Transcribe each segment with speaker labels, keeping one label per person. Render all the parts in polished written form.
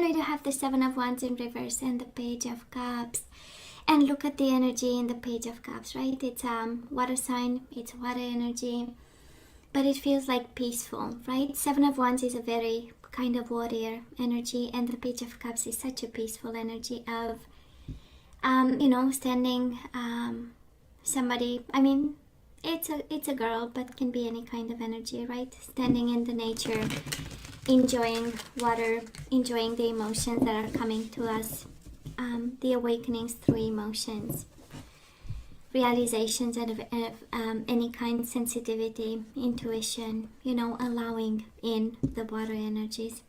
Speaker 1: And we do have the Seven of Wands in reverse and the Page of Cups. And look at the energy in the Page of Cups, right? It's water sign, it's water energy, but it feels like peaceful, right? Seven of Wands is a very kind of warrior energy, and the Page of Cups is such a peaceful energy of, standing somebody. I mean, it's a girl, but can be any kind of energy, right? Standing in the nature, enjoying water, enjoying the emotions that are coming to us, the awakenings through emotions, realizations of any kind, sensitivity, intuition, allowing in the water energies.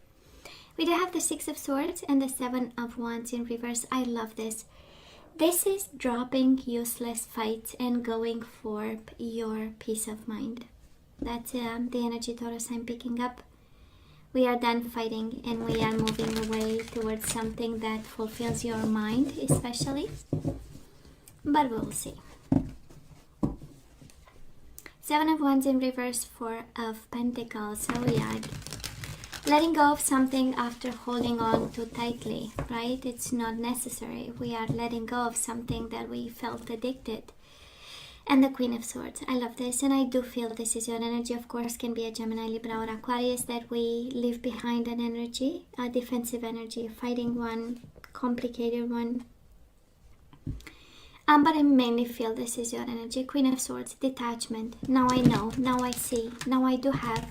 Speaker 1: We do have the Six of Swords and the Seven of Wands in reverse. I love this. This is dropping useless fights and going for your peace of mind. That's the energy, Taurus, I'm picking up. We are done fighting and we are moving away towards something that fulfills your mind, especially. But we'll see. Seven of Wands in reverse, Four of Pentacles. So yeah, letting go of something after holding on too tightly, right? It's not necessary. We are letting go of something that we felt addicted. And the Queen of Swords. I love this, and I do feel this is your energy. Of course, can be a Gemini, Libra, or Aquarius, that we leave behind an energy, a defensive energy, a fighting one, complicated one. But I mainly feel this is your energy. Queen of Swords, detachment. Now I know, now I see, now I do have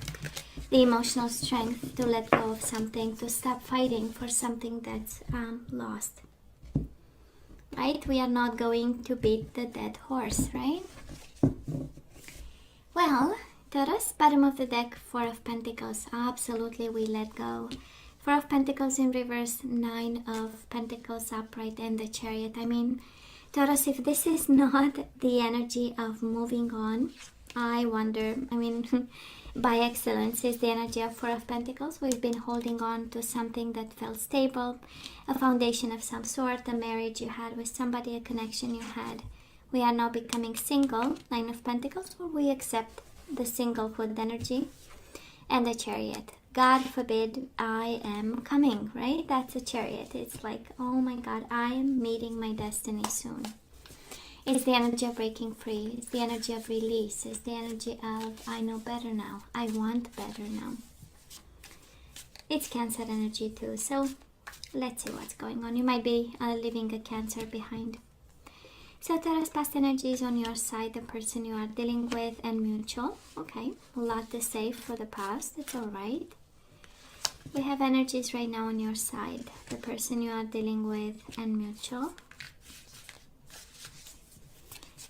Speaker 1: the emotional strength to let go of something, to stop fighting for something that's lost. Right? We are not going to beat the dead horse, right? Well, Taurus, bottom of the deck, Four of Pentacles. Absolutely, we let go. Four of Pentacles in reverse, Nine of Pentacles upright, and the Chariot. I mean, Taurus, if this is not the energy of moving on, I wonder, by excellence is the energy of Four of Pentacles. We've been holding on to something that felt stable, a foundation of some sort, a marriage you had with somebody, a connection you had. We are now becoming single, Nine of Pentacles, or we accept the singlehood energy, and the Chariot. God forbid I am coming, right? That's a Chariot. It's like, oh my God, I am meeting my destiny soon. It's the energy of breaking free. It's the energy of release. It's the energy of I know better now. I want better now. It's Cancer energy too. So let's see what's going on. You might be leaving a Cancer behind. So Taurus, past energy is on your side, the person you are dealing with, and mutual. Okay, a lot to say for the past. It's all right. We have energies right now on your side, the person you are dealing with, and mutual.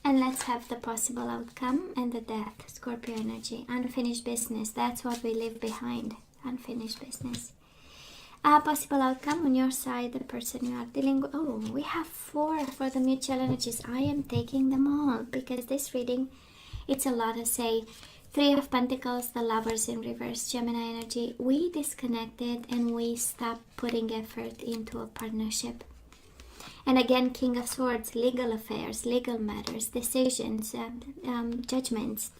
Speaker 1: And let's have the possible outcome and the Death, Scorpio energy, unfinished business. That's what we leave behind, unfinished business. Possible outcome on your side, the person you are dealing with. Oh, we have 4 for the mutual energies. I am taking them all because this reading, it's a lot to say. 3 of Pentacles, the Lovers in reverse, Gemini energy. We disconnected and we stopped putting effort into a partnership. And again, King of Swords, legal affairs, legal matters, decisions, judgments,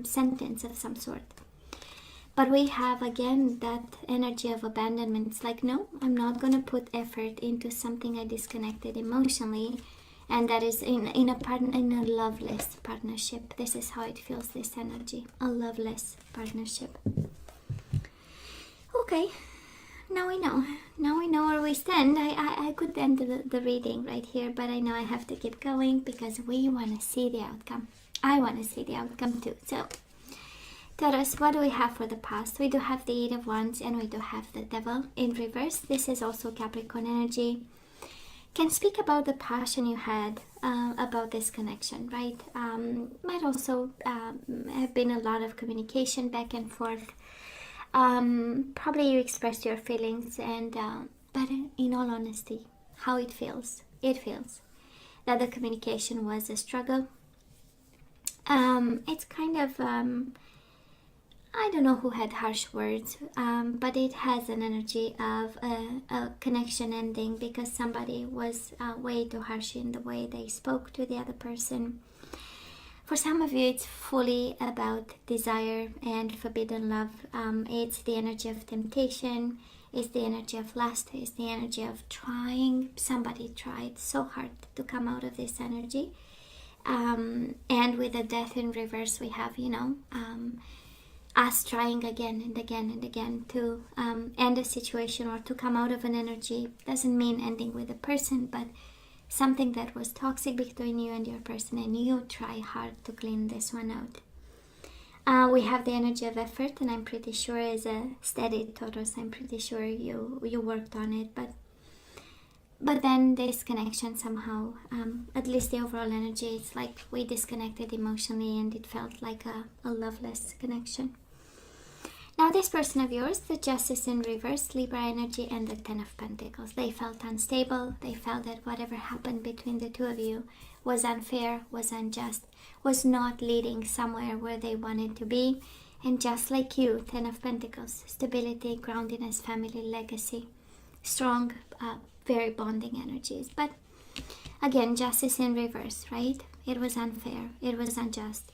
Speaker 1: sentence of some sort. But we have again that energy of abandonment. It's like, no, I'm not going to put effort into something I disconnected emotionally. And that is in a loveless partnership. This is how it feels, this energy, a loveless partnership. Okay. Now we know. Now we know where we stand. I could end the reading right here, but I know I have to keep going because we want to see the outcome. I want to see the outcome too. So, Taurus, what do we have for the past? We do have the Eight of Wands and we do have the Devil in reverse. This is also Capricorn energy. Can speak about the passion you had about this connection, right? Might also have been a lot of communication back and forth. Probably you expressed your feelings, and but in all honesty, how it feels that the communication was a struggle. It's kind of I don't know who had harsh words, but it has an energy of a connection ending because somebody was way too harsh in the way they spoke to the other person. For some of you, it's fully about desire and forbidden love. It's the energy of temptation. It's the energy of lust. It's the energy of trying. Somebody tried so hard to come out of this energy. And with the death in reverse, we have, us trying again and again and again to end a situation or to come out of an energy. Doesn't mean ending with a person, but something that was toxic between you and your person, and you try hard to clean this one out. We have the energy of effort, and I'm pretty sure as a steady Taurus, I'm pretty sure you worked on it, but then this connection somehow, at least the overall energy, it's like we disconnected emotionally and it felt like a loveless connection. Now this person of yours, the Justice in reverse, Libra energy, and the Ten of Pentacles, they felt unstable. They felt that whatever happened between the two of you was unfair, was unjust, was not leading somewhere where they wanted to be. And just like you, Ten of Pentacles, stability, groundedness, family, legacy, strong, very bonding energies. But again, Justice in reverse, right? It was unfair, it was unjust.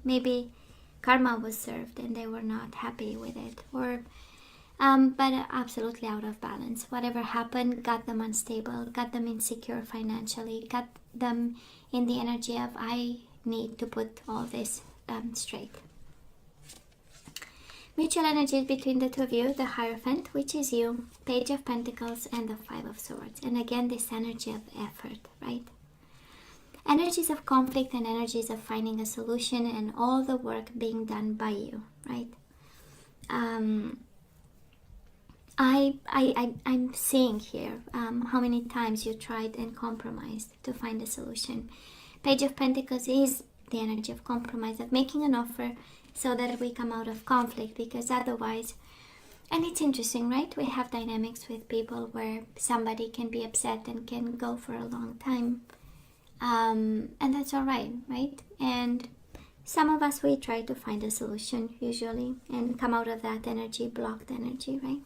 Speaker 1: Maybe karma was served and they were not happy with it, or but absolutely out of balance. Whatever happened got them unstable, got them insecure financially, got them in the energy of I need to put all this straight. Mutual energies between the two of you, the Hierophant, which is you, Page of Pentacles, and the Five of Swords. And again, this energy of effort, right? Energies of conflict and energies of finding a solution, and all the work being done by you, right? I'm seeing here how many times you tried and compromised to find a solution. Page of Pentacles is the energy of compromise, of making an offer so that we come out of conflict, because otherwise, and it's interesting, right? We have dynamics with people where somebody can be upset and can go for a long time. And that's all right, right? And some of us, we try to find a solution usually and come out of that energy, blocked energy, right?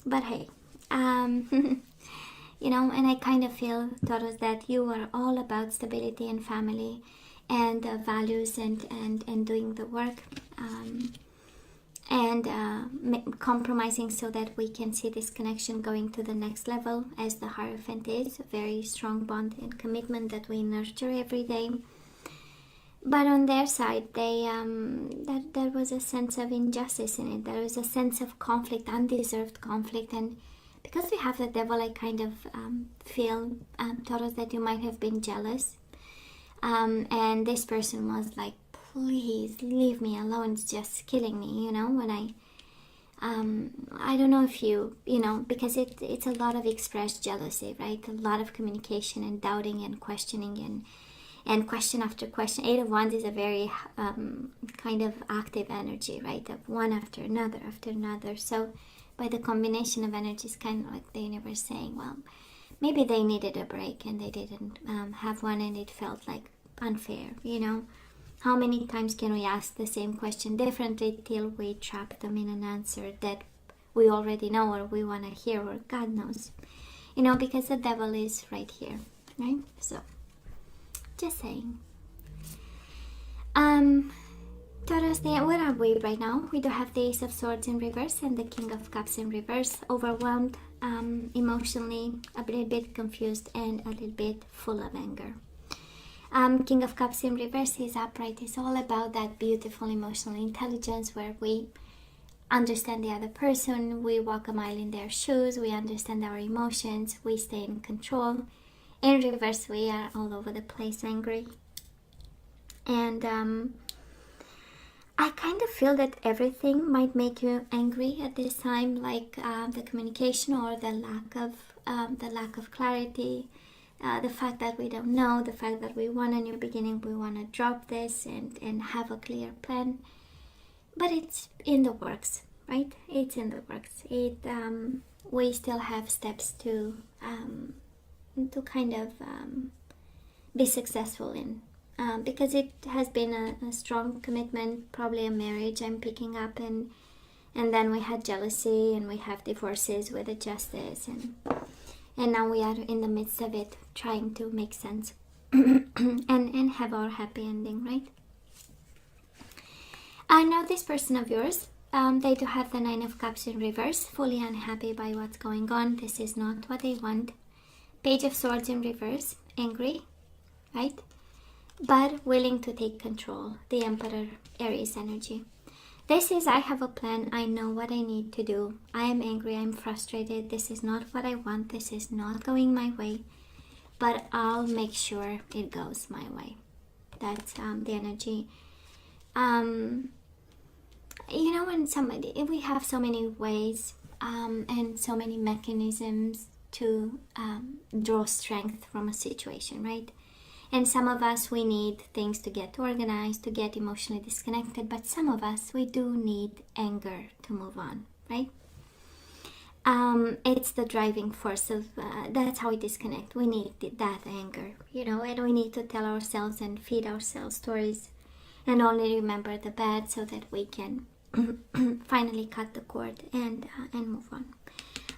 Speaker 1: But hey, and I kind of feel, Taurus, that you are all about stability and family and values and doing the work and compromising so that we can see this connection going to the next level, as the Hierophant is a very strong bond and commitment that we nurture every day. But on their side, they there was a sense of injustice in it. There was a sense of conflict, undeserved conflict, and because we have the Devil, I kind of feel, Taurus, that you might have been jealous. And this person was like, please leave me alone, it's just killing me, when I don't know if because it's a lot of expressed jealousy, right? A lot of communication and doubting and questioning and question after question. Eight of Wands is a very kind of active energy, right? Of one after another. So by the combination of energies, kind of like the universe saying, well, maybe they needed a break and they didn't have one, and it felt like unfair, How many times can we ask the same question differently till we trap them in an answer that we already know or we want to hear, or God knows, because the Devil is right here, right? So, just saying. Taurus, where are we right now? We do have the Ace of Swords in reverse and the King of Cups in reverse. Overwhelmed, emotionally, a little bit confused, and a little bit full of anger. King of Cups in reverse is upright. It's all about that beautiful emotional intelligence where we understand the other person, we walk a mile in their shoes, we understand our emotions, we stay in control. In reverse, we are all over the place, angry. And I kind of feel that everything might make you angry at this time, like the communication or the lack of clarity. The fact that we don't know, the fact that we want a new beginning, we want to drop this and have a clear plan. But it's in the works, right? It's in the works. We still have steps to kind of be successful in. Because it has been a strong commitment, probably a marriage I'm picking up, and then we had jealousy, and we have divorces with the Justice, and now we are in the midst of it, trying to make sense and have our happy ending, right? Now this person of yours, They do have the Nine of Cups in reverse, fully unhappy by what's going on. This is not what they want. Page of Swords in reverse, angry, right? But willing to take control. The Emperor, Aries energy. This is, I have a plan. I know what I need to do. I am angry. I'm frustrated. This is not what I want. This is not going my way. But I'll make sure it goes my way. That's the energy. You know, when somebody, we have so many ways and so many mechanisms to draw strength from a situation, right? And some of us, we need things to get organized, to get emotionally disconnected, but some of us, we do need anger to move on, right? It's the driving force of, that's how we disconnect. We need that anger, you know, and we need to tell ourselves and feed ourselves stories and only remember the bad so that we can finally cut the cord and move on.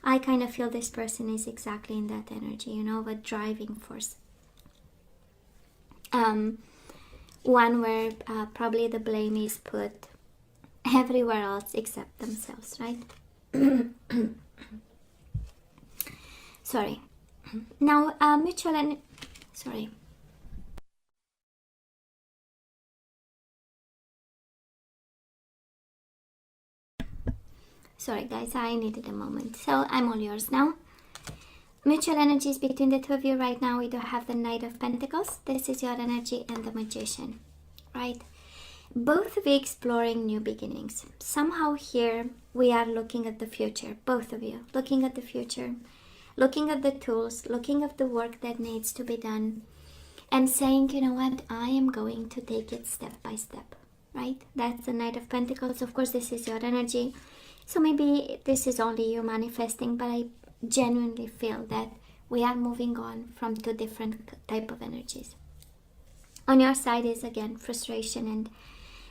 Speaker 1: I kind of feel this person is exactly in that energy, you know, a driving force. One where probably the blame is put everywhere else except themselves, right? Sorry. Now, mutual and sorry. Sorry guys, I needed a moment. So I'm all yours now. Mutual energies between the two of you right now. We do have the Knight of Pentacles. This is your energy, and the Magician, right? Both of you exploring new beginnings. Somehow here we are looking at the future. Both of you looking at the future, looking at the tools, looking at the work that needs to be done, and saying, you know what, I am going to take it step by step, right? That's the Knight of Pentacles. Of course, this is your energy. So maybe this is only you manifesting, but I genuinely feel that we are moving on from two different type of energies. On your side is again frustration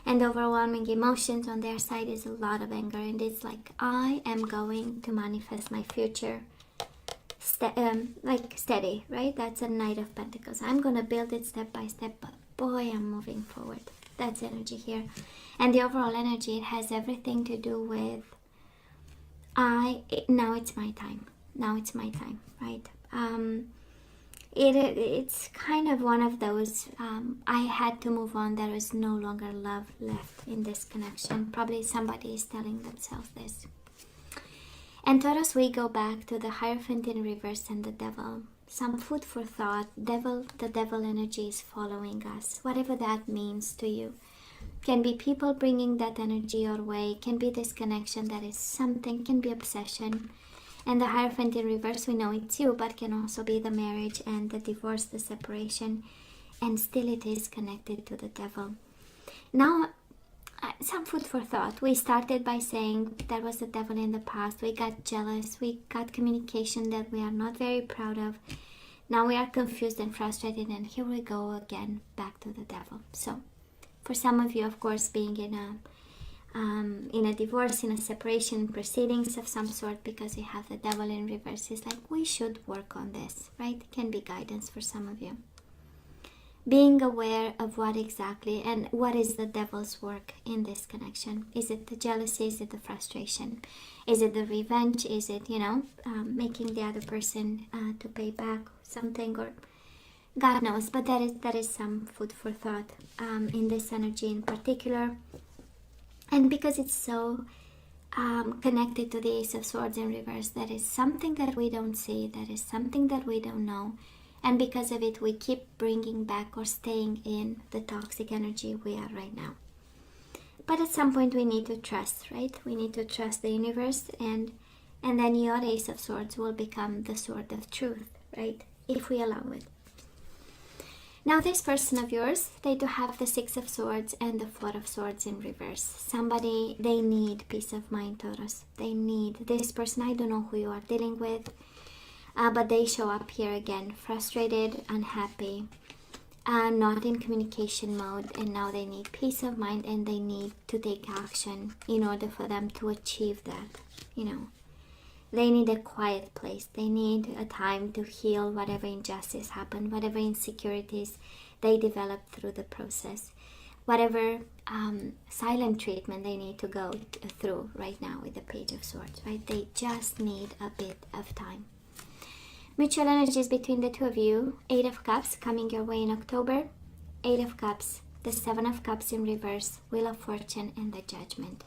Speaker 1: and overwhelming emotions. On their side is a lot of anger, and it's like, I am going to manifest my future like steady, right? That's a Knight of Pentacles. I'm gonna build it step by step, but boy, I'm moving forward. That's energy here. And the overall energy, it has everything to do with now it's my time. Now it's my time, right? It's kind of one of those, I had to move on. There is no longer love left in this connection. Probably somebody is telling themselves this. And Taurus, we go back to the Hierophant in reverse and the Devil. Some food for thought. The devil energy is following us. Whatever that means to you. Can be people bringing that energy your way. Can be this connection that is something. Can be obsession. And the Hierophant in reverse, we know it's you, but can also be the marriage and the divorce, the separation. And still it is connected to the devil. Now, some food for thought. We started by saying there was the devil in the past. We got jealous. We got communication that we are not very proud of. Now we are confused and frustrated, and here we go again, back to the devil. So, for some of you, of course, being in a divorce, in a separation, proceedings of some sort, because you have the devil in reverse, it's like, we should work on this, right? It can be guidance for some of you. Being aware of what exactly and what is the devil's work in this connection. Is it the jealousy? Is it the frustration? Is it the revenge? Is it, making the other person to pay back something, or God knows. But that is some food for thought in this energy in particular. And because it's so connected to the Ace of Swords in reverse, that is something that we don't see, that is something that we don't know. And because of it, we keep bringing back or staying in the toxic energy we are right now. But at some point we need to trust, right? We need to trust the universe, and then your Ace of Swords will become the sword of truth, right? If we allow it. Now this person of yours, they do have the Six of Swords and the Four of Swords in reverse. Somebody, they need peace of mind, Taurus. They need this person. I don't know who you are dealing with. But they show up here again, frustrated, unhappy, not in communication mode, and now they need peace of mind, and they need to take action in order for them to achieve that. They need a quiet place. They need a time to heal whatever injustice happened, whatever insecurities they developed through the process. whatever silent treatment they need to go through right now with the Page of Swords, right? They just need a bit of time. Mutual energies between the two of you. 8 of Cups coming your way in October. 8 of Cups, the 7 of Cups in reverse, Wheel of Fortune, and the Judgment.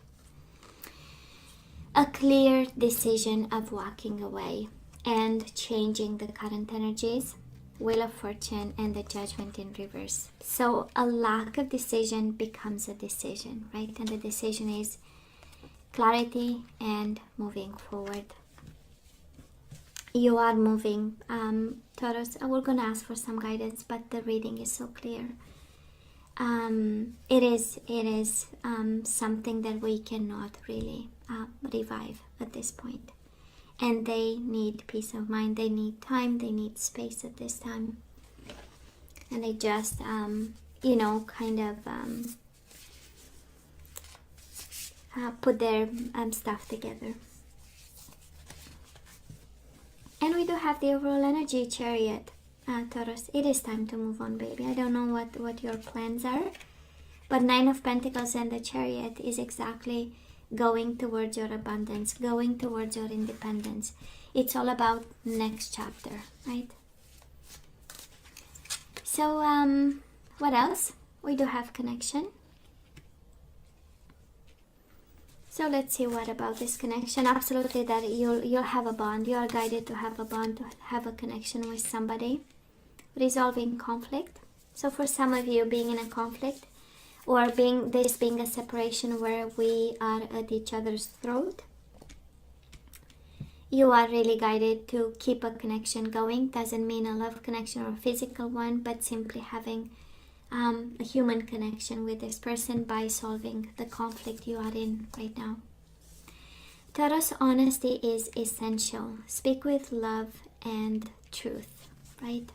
Speaker 1: A clear decision of walking away and changing the current energies. Wheel of Fortune and the Judgment in reverse. So a lack of decision becomes a decision, right? And the decision is clarity and moving forward. You are moving, Taurus. We're going to ask for some guidance, but the reading is so clear. It is something that we cannot really revive at this point. And they need peace of mind, they need time, they need space at this time. And they just, put their stuff together. And we do have the overall energy, Chariot, Taurus. It is time to move on, baby. I don't know what your plans are, but 9 of Pentacles and the Chariot is exactly going towards your abundance, going towards your independence. It's all about next chapter, right? So, what else? We do have connection. So let's see what about this connection. Absolutely, that you'll have a bond. You are guided to have a bond, to have a connection with somebody. Resolving conflict. So for some of you, being in a conflict, or being a separation where we are at each other's throat, you are really guided to keep a connection going. Doesn't mean a love connection or a physical one, but simply having a human connection with this person by solving the conflict you are in right now. Taurus, honesty is essential. Speak with love and truth, right?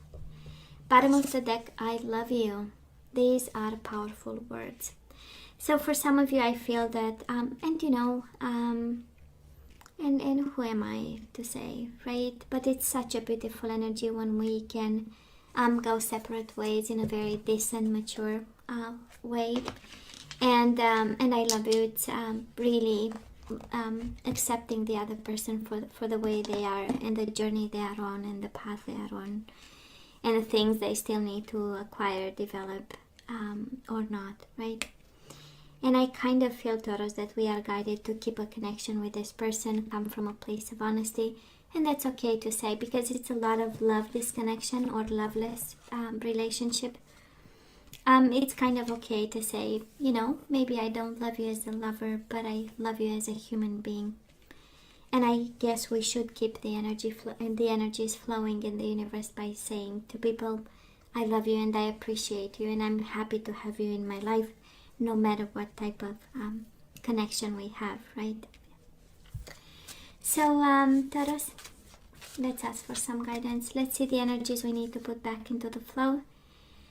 Speaker 1: Bottom of the deck, I love you. These are powerful words. So for some of you, I feel that, and who am I to say, right? But it's such a beautiful energy when we can go separate ways in a very decent, mature way. And I love you. It's really accepting the other person for the way they are, and the journey they are on, and the path they are on, and the things they still need to acquire, develop, or not, right? And I kind of feel, Taurus, that we are guided to keep a connection with this person, come from a place of honesty. And that's okay to say, because it's a lot of love disconnection or loveless relationship. It's kind of okay to say, maybe I don't love you as a lover, but I love you as a human being. And I guess we should keep the energies flowing in the universe by saying to people, I love you and I appreciate you, and I'm happy to have you in my life, no matter what type of connection we have, right? So, Taurus, let's ask for some guidance. Let's see the energies we need to put back into the flow.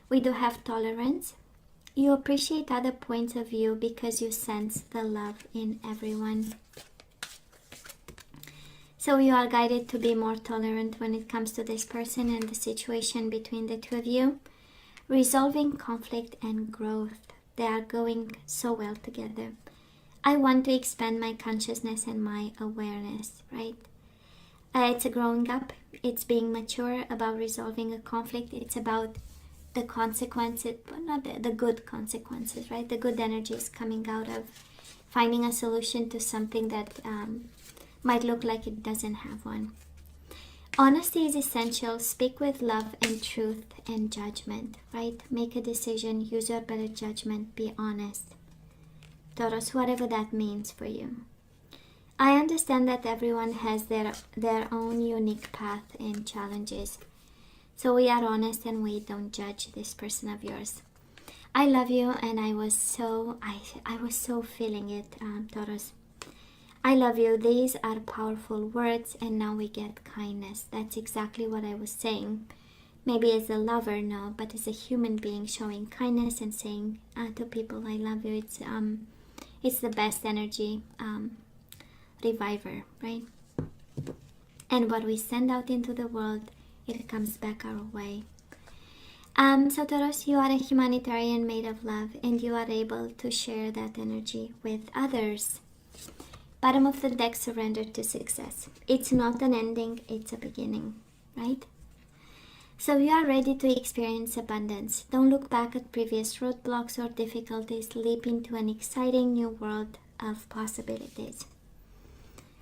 Speaker 1: We do have tolerance. You appreciate other points of view because you sense the love in everyone. So you are guided to be more tolerant when it comes to this person and the situation between the two of you. Resolving conflict and growth. They are going so well together. I want to expand my consciousness and my awareness, right? It's a growing up. It's being mature about resolving a conflict. It's about the consequences, but not the good consequences, right? The good energies coming out of finding a solution to something that might look like it doesn't have one. Honesty is essential. Speak with love and truth and judgment, right? Make a decision. Use your better judgment. Be honest. Taurus, whatever that means for you. I understand that everyone has their own unique path and challenges. So we are honest and we don't judge this person of yours. I love you, and I was so feeling it, Taurus. I love you. These are powerful words, and now we get kindness. That's exactly what I was saying. Maybe as a lover, no, but as a human being, showing kindness and saying to people, I love you. It's the best energy reviver, right? And what we send out into the world, it comes back our way. So Taurus, you are a humanitarian made of love, and you are able to share that energy with others. Bottom of the deck, surrender to success. It's not an ending, it's a beginning, right? So you are ready to experience abundance. Don't look back at previous roadblocks or difficulties. Leap into an exciting new world of possibilities.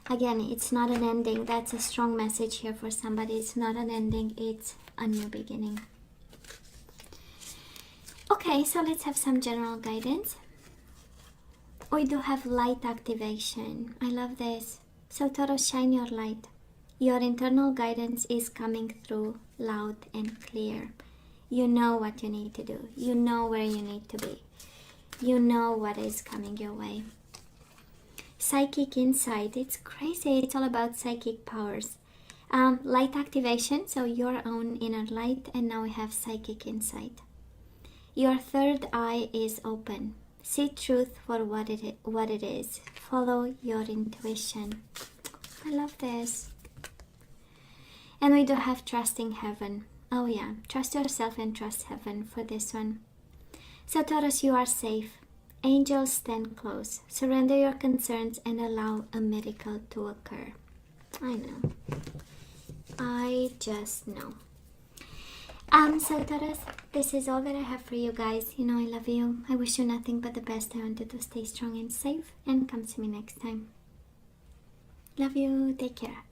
Speaker 1: Again, it's not an ending. That's a strong message here for somebody. It's not an ending, it's a new beginning. Okay, so let's have some general guidance. We do have light activation. I love this. So Taurus, shine your light. Your internal guidance is coming through loud and clear. You know what you need to do. You know where you need to be. You know what is coming your way. Psychic insight. It's crazy. It's all about psychic powers. Light activation, so your own inner light, and now we have psychic insight. Your third eye is open. See truth for what it is. Follow your intuition. I love this. And we do have trusting heaven. Oh yeah, trust yourself and trust heaven for this one. So Taurus, you are safe. Angels stand close. Surrender your concerns and allow a miracle to occur. I know. I just know. So Taurus, this is all that I have for you guys. You know I love you. I wish you nothing but the best. I want you to stay strong and safe, and come see me next time. Love you. Take care.